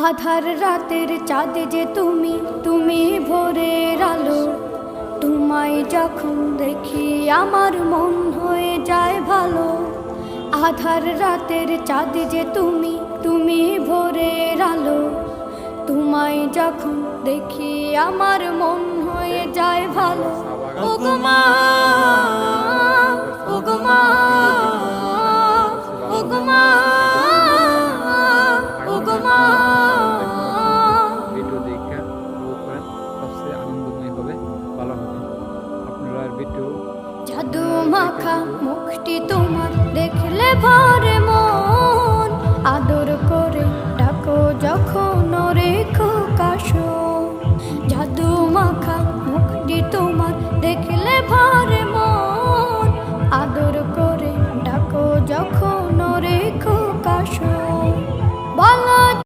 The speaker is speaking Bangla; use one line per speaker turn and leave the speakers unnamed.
আধার রাতের চাঁদ যে তুমি, তুমি ভোরের আলো। তোমায় যখন দেখি আমার মন হয়ে যায় ভালো। আধার রাতের চাঁদ যে তুমি, তুমি ভোরের আলো। তোমায় যখন দেখি আমার মন হয়ে যায় ভালো। ওগো মা, ওগো মা।